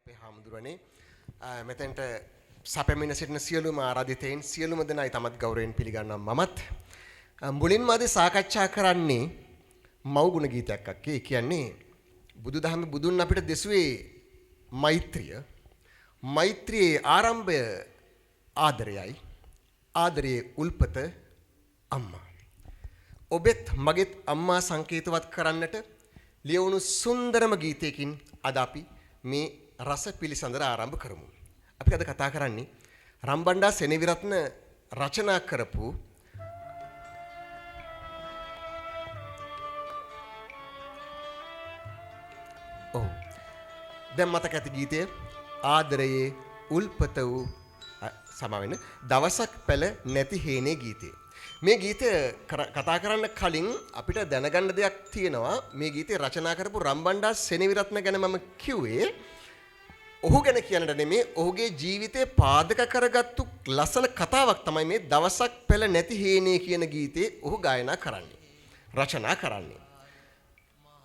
අපේ හාමුදුරනේ මෙතෙන්ට සැපෙමින සිටින සියලුම ආරාධිතයින් සියලුම දෙනායි තමත් ගෞරවයෙන් පිළිගන්නවා මමත් මුලින්ම අද සාකච්ඡා කරන්නේ මව්ගුණ ගීතයක් අක්කේ. ඒ කියන්නේ බුදුදහමේ බුදුන් අපිට දෙසුවේ මෛත්‍රියේ ආරම්භය ආදරයයි. ආදරයේ උල්පත අම්මා. ඔබෙත් මගෙත් අම්මා සංකේතවත් කරන්නට ලියවුණු සුන්දරම ගීතයකින් අද අපි මේ රස පිළිසඳර ආරම්භ කරමු. අපි අද කතා කරන්නේ රම්බණ්ඩා සෙනෙවිරත්න රචනා කරපු දැන් මතක ඇති ගීතය ආදරයේ උල්පත වූ සමාවෙන්න දවසක් පැල නැති හේනේ ගීතය. මේ ගීතය කතා කරන්න කලින් අපිට දැනගන්න දෙයක් තියෙනවා. මේ ගීතය රචනා කරපු රම්බණ්ඩා සෙනෙවිරත්න ගැන මම කිව්වේ ඔහු ගැන කියන්නට නෙමෙයි, ඔහුගේ ජීවිතේ පාදක කරගත්තු ලස්සන කතාවක් තමයි මේ දවසක් පැල නැති හේනේ කියන ගීතේ ඔහු ගායනා කරන්නේ, රචනා කරන්නේ.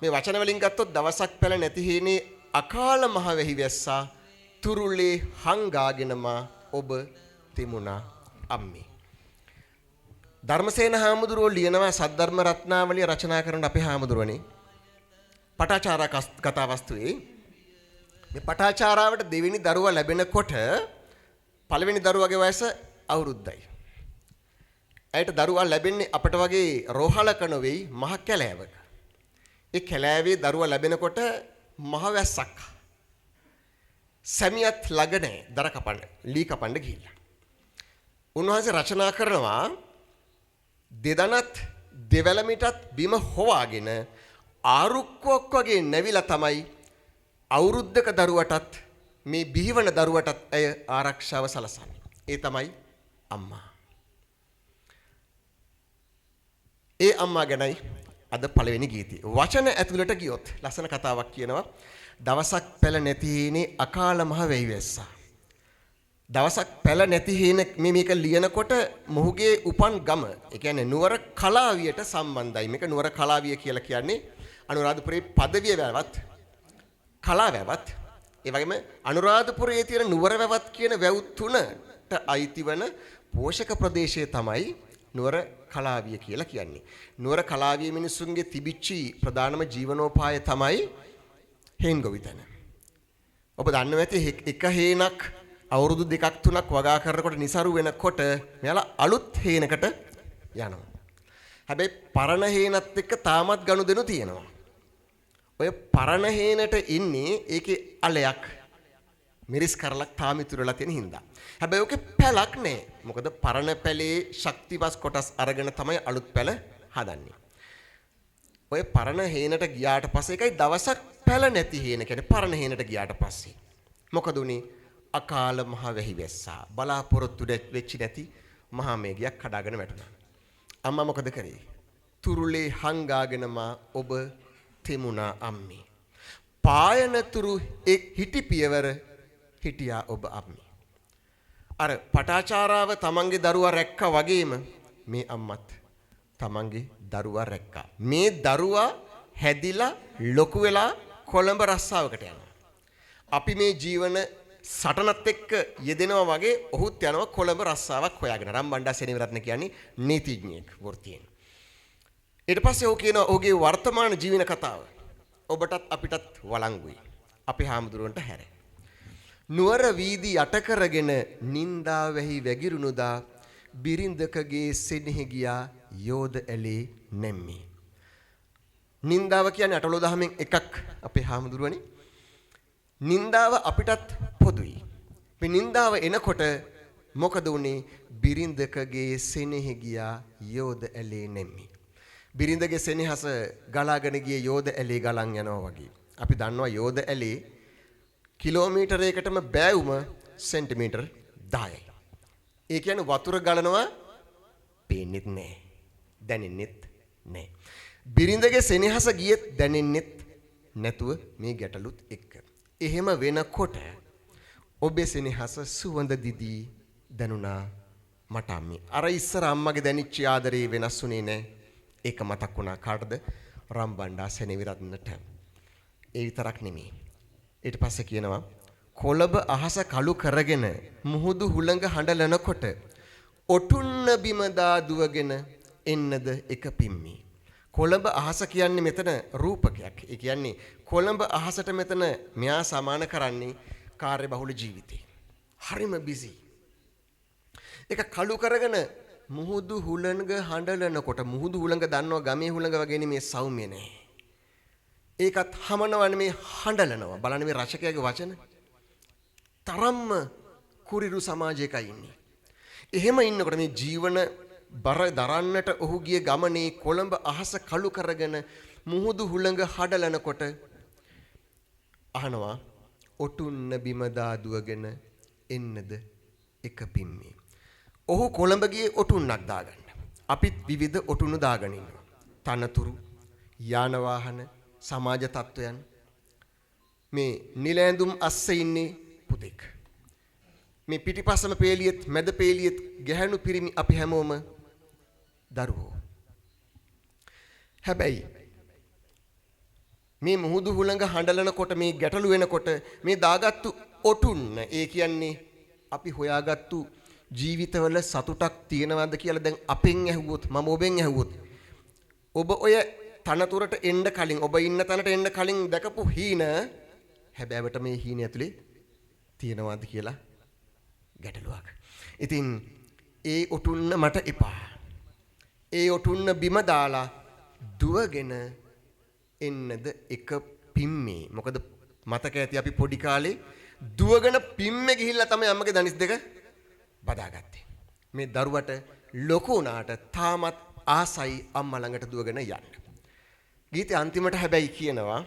මේ වචන වලින් ගත්තොත් දවසක් පැල නැති හේනේ අකාල මහ වැහි වැස්සා තුරුලේ හංගාගෙනම ඔබ තිමුණා අම්මේ. ධර්මසේන හාමුදුරුවෝ ලියනවා සද්ධර්ම රත්නාවලිය රචනා කරන අපේ හාමුදුරුවනේ පටාචාරා කතාවස්තුවේ මේ පටාචාරාවට දෙවෙනි දරුවා ලැබෙනකොට පළවෙනි දරුවාගේ වයස අවුරුද්දයි. ඇයට දරුවා ලැබෙන්නේ අපට වගේ රෝහලක නෙවෙයි මහ කැලෑවක. ඒ කැලෑවේ දරුවා ලැබෙනකොට මහ වැස්සක්. සැමියත් ළඟ නැහැ දර කපන්න, ලී කපන්න ගිහිල්ලා. උන්වහන්සේ රචනා කරනවා දෙදනත් දෙවැලමිටත් බිම හොවාගෙන ආරුක්කුවක් වගේ නැවිලා තමයි අවුරුද්දක දරුවටත් මේ බිහිවන දරුවටත් ඇය ආරක්ෂාව සලසන්නේ. ඒ තමයි අම්මා. ඒ අම්මා ගැනයි අද පළවෙනි ගීතය. වචන ඇතුළට ගියොත් ලස්සන කතාවක් කියනවා. දවසක් පැල නැති හේනේ අකාල මහ වෙයි වැස්සා. දවසක් පැල නැති හේන මේක ලියනකොට මොහුගේ උපන් ගම, ඒ කියන්නේ නුවර කලාවියට සම්බන්ධයි. මේක නුවර කලාවිය කියලා කියන්නේ අනුරාධපුරයේ පදවිය වැවත් කලාවැවත්, ඒ වගේම අනුරාධපුරයේ තියෙන නුවර වැවත් කියන වැව් තුනට අයිති වන පෝෂක ප්‍රදේශය තමයි නුවර කලාවිය කියලා කියන්නේ. නුවර කලාවිය මිනිසුන්ගේ තිබිච්චි ප්‍රධානම ජීවනෝපාය තමයි හේන් ගොවිතැන. ඔබ දන්නවා ඇති එක හේනක් අවුරුදු 2ක් 3ක් වගා කරනකොට નિසරු වෙනකොට මෙයාලා අලුත් හේනකට යනවා. හැබැයි පරණ හේනත් එක්ක තාමත් ගනුදෙනු තියෙනවා. ඔය පරණ හේනට ඉන්නේ ඒකේ අලයක් මිරිස් කරලක් තාම ඉතුරුලා තියෙන හින්දා. හැබැයි ඔකේ පැලක් නැහැ. මොකද පරණ පැලේ ශක්තිවස් කොටස් අරගෙන තමයි අලුත් පැල හදන්නේ. ඔය පරණ හේනට ගියාට පස්සේ එකයි දවසක් පැල නැති හේන කියන්නේ පරණ හේනට ගියාට පස්සේ. මොකද උනේ අකාල මහ වැහි වැස්සා. බලාපොරොත්තු වෙච්ච නැති මහා මේඝයක් කඩාගෙන වැටුණා. අම්මා මොකද කරේ? තුරුලේ හංගාගෙනම ඔබ තිමුණා අම්මේ. පායනතුරු එක් හිටි පියවර හිටියා ඔබ අම්මේ. අර පටාචාරාව තමන්ගේ දරුවා රැක්කා වගේම මේ අම්මත් තමන්ගේ දරුවා රැක්කා. මේ දරුවා හැදිලා ලොකු වෙලා කොළඹ රස්සාවකට යනවා. අපි මේ ජීවන සටනත් එක්ක යෙදෙනවා වගේ ඔහුත් යනවා කොළඹ රස්සාවක් හොයාගෙන. රම්බණ්ඩා සෙනෙවිරත්න කියන්නේ නීතිඥයෙක් වෘත්තියෙන්. ඊට පස්සේ ඔහු කියනවා ඔහුගේ වර්තමාන ජීවන කතාව ඔබටත් අපිටත් වළංගුයි. අපේ හාමුදුරුවන්ට හැර. නුවර වීදි යට කරගෙන නින්දා වැහි වැගිරුණුදා බිරිඳකගේ සෙනෙහි ගියා යෝධ ඇලේ නැම්මේ. නින්දාව කියන්නේ අටලෝ දහමෙන් එකක් අපේ හාමුදුරුවනේ. නින්දාව අපිටත් පොදුයි. මේ නින්දාව එනකොට මොකද උනේ? බිරිඳකගේ සෙනෙහි ගියා යෝධ ඇලේ නැම්මේ. බිරිඳගේ සෙනෙහස ගලාගෙන ගියේ යෝධ ඇලේ ගලන් යනවා වගේ. අපි දන්නවා යෝධ ඇලේ කිලෝමීටරයකටම බෑවුම සෙන්ටිමීටර් 10යි. ඒ කියන්නේ වතුර ගලනවා පේන්නෙත් නැහැ. දැනෙන්නෙත් නැහැ. බිරිඳගේ සෙනෙහස ගියෙත් දැනෙන්නෙත් නැතුව මේ ගැටලුත් එක්ක. එහෙම වෙනකොට ඔබේ සෙනෙහස සුවඳ දිදී දැනුණා මට අම්මේ. අර ඉස්සර අම්මගේ දැනිච්ච ආදරේ වෙනස් වුණේ නැහැ. ඒක මතක් වුණා කාටද? රම්බණ්ඩා සෙනෙවිරත්නට. ඒ විතරක් නෙමෙයි. ඊට පස්සේ කියනවා කොළඹ අහස කළු කරගෙන මුහුදු හුළඟ හඬලනකොට ඔටුන්න බිම දා දුවගෙන එන්නද එක පිම්මි. කොළඹ අහස කියන්නේ මෙතන රූපකයක්. ඒ කියන්නේ කොළඹ අහසට මෙතන මෙයා සමාන කරන්නේ කාර්යබහුල ජීවිතේ. හරිම බිසි. ඒක කළු කරගෙන මුහුදු හුළඟ හඬලනකොට මුහුදු හුළඟ දන්නවා ගමේ හුළඟ වගේ නෙමේ සෞම්‍ය නෑ. ඒකත් හමනවන්නේ මේ හඬලනවා. බලන්න මේ රචකයාගේ වචන. තරම්ම කුරිරු සමාජයකයි ඉන්නේ. එහෙම ඉන්නකොට මේ ජීවන බර දරන්නට ඔහු ගිය ගමනේ කොළඹ අහස කළු කරගෙන මුහුදු හුළඟ හඬලනකොට අහනවා ඔටුන්න බිම දාදුවගෙන එන්නද එක පිම්මේ. ඔහු කොළඹ ගියේ ඔටුන්නක් දාගන්න. අපිත් විවිධ ඔටුනු දාගෙන ඉන්නවා. තනතුරු, යාන වාහන, සමාජ තත්වයන්. මේ නිලැඳුම් අස්සේ ඉන්නේ පුතෙක්. මේ පිටිපස්සම පේලියෙත් මැද පේලියෙත් ගැහැණු පිරිමි අපි හැමෝම දරුවෝ. හැබැයි මේ මුහුදු හුළඟ හඬලනකොට මේ ගැටලු වෙනකොට මේ දාගත්තු ඔටුන්න ඒ කියන්නේ අපි හොයාගත්තු ජීවිතවල සතුටක් තියෙනවද කියලා දැන් අපෙන් ඇහුවොත් මම ඔබෙන් ඇහුවොත් ඔබ ඔය තනතුරට එන්න කලින් ඔබ ඉන්න තැනට එන්න කලින් දැකපු හීන හැබැයිවට මේ හීන ඇතුලේ තියෙනවද කියලා ගැටලුවක්. ඉතින් ඒ ඔටුන්න මට එපා. ඒ ඔටුන්න බිම දාලා දුවගෙන එන්නද එක පිම්මේ. මොකද මතක ඇති අපි පොඩි කාලේ දුවගෙන පිම්මේ ගිහිල්ලා තමයි අම්මගේ දනිස් දෙක බදාගත්තේ. මේ දරුවට ලොකු වුණාට තාමත් ආසයි අම්මා ළඟට දුවගෙන යන්න. ගීතේ අන්තිමට හැබැයි කියනවා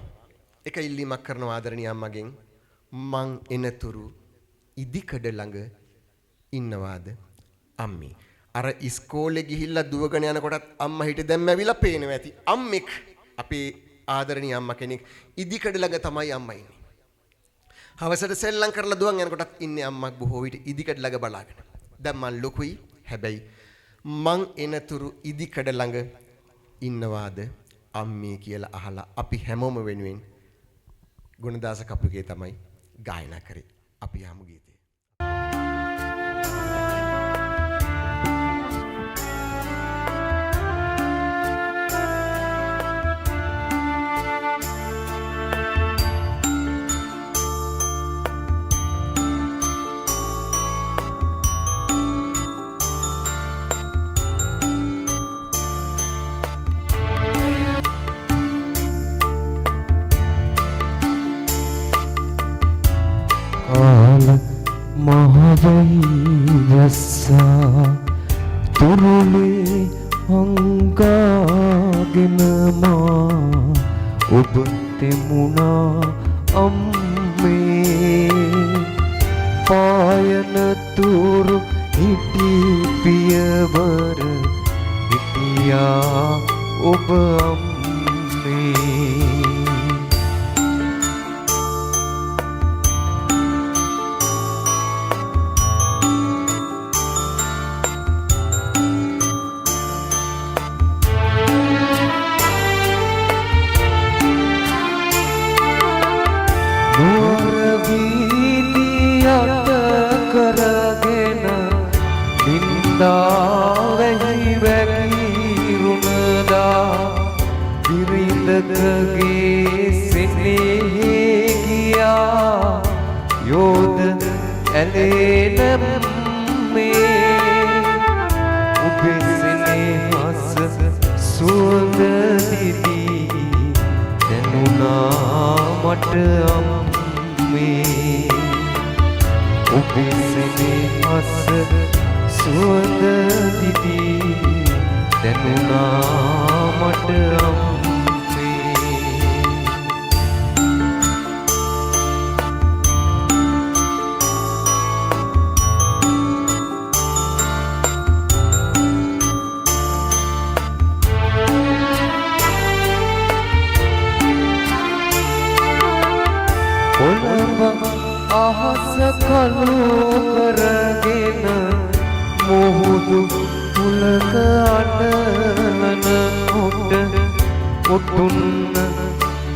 එක ඉල්ලීමක් කරනවා ආදරණීය අම්මගෙන් මං එනතුරු ඉදිකඩ ළඟ ඉන්නවාද අම්මේ. අර ඉස්කෝලේ ගිහිල්ලා දුවගෙන යනකොටත් අම්මා හිට දැම්ම ඇවිල්ලා පේනවා ඇති. අම්මෙක් අපේ ආදරණීය අම්මා කෙනෙක් ඉදිකඩ ළඟ තමයි අම්මා ඉන්නේ. හවසට සෙල්ලම් කරලා දුවන් යනකොටත් ඉන්නේ අම්මා බොහෝ විට ඉදිකඩ ළඟ බලාගෙන. දැන් මං ලොකුයි හැබැයි මං එනතුරු ඉදිකඩ ළඟ ඉන්නවාද අම්මේ කියලා අහලා අපි හැමෝම වෙනුවෙන් ගුණදාස කපුගේ තමයි ගායනා කරේ. අපි යමු ගීතේ. මහවැස්සා තුරුලේ අංගාගෙන මා ඔබ තෙමුණා අම්මේ පායන තුරු හිටි පියවර හිටියා ඔබ අම්මේ වෙහි වැකිරුණදා බිරිඳකගේ සෙනෙහේ ගියා යෝධ ඇලෙන මේ ඔබේ සෙනෙහස සුවඳ දිදී දැනුණා මට අම්මේ ඔබේ සෙනෙහස සුවඳ දිදී දැනුණා මට අම්මේ කොළඹ අහස කළු කරගෙන මුහුදු හුළඟ අඬලන කොට ඔටුන්න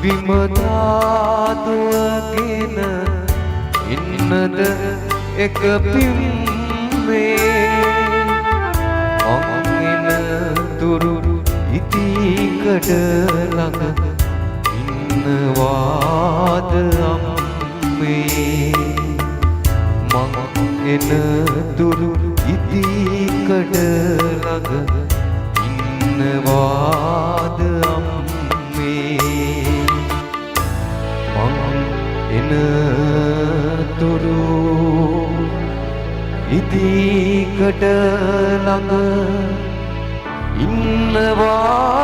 බිම දාදුවගෙන ඉන්නද එක පිම්මේ මං එන තුරු ඉතිකඩ ළඟ ඉන්නවාද අම්මේ මං එන තුරු ඉතිකඩ ළඟ ඉන්නවාද අම්මේ මං එන තුරු ඉතිකඩ ළඟ ඉන්නවා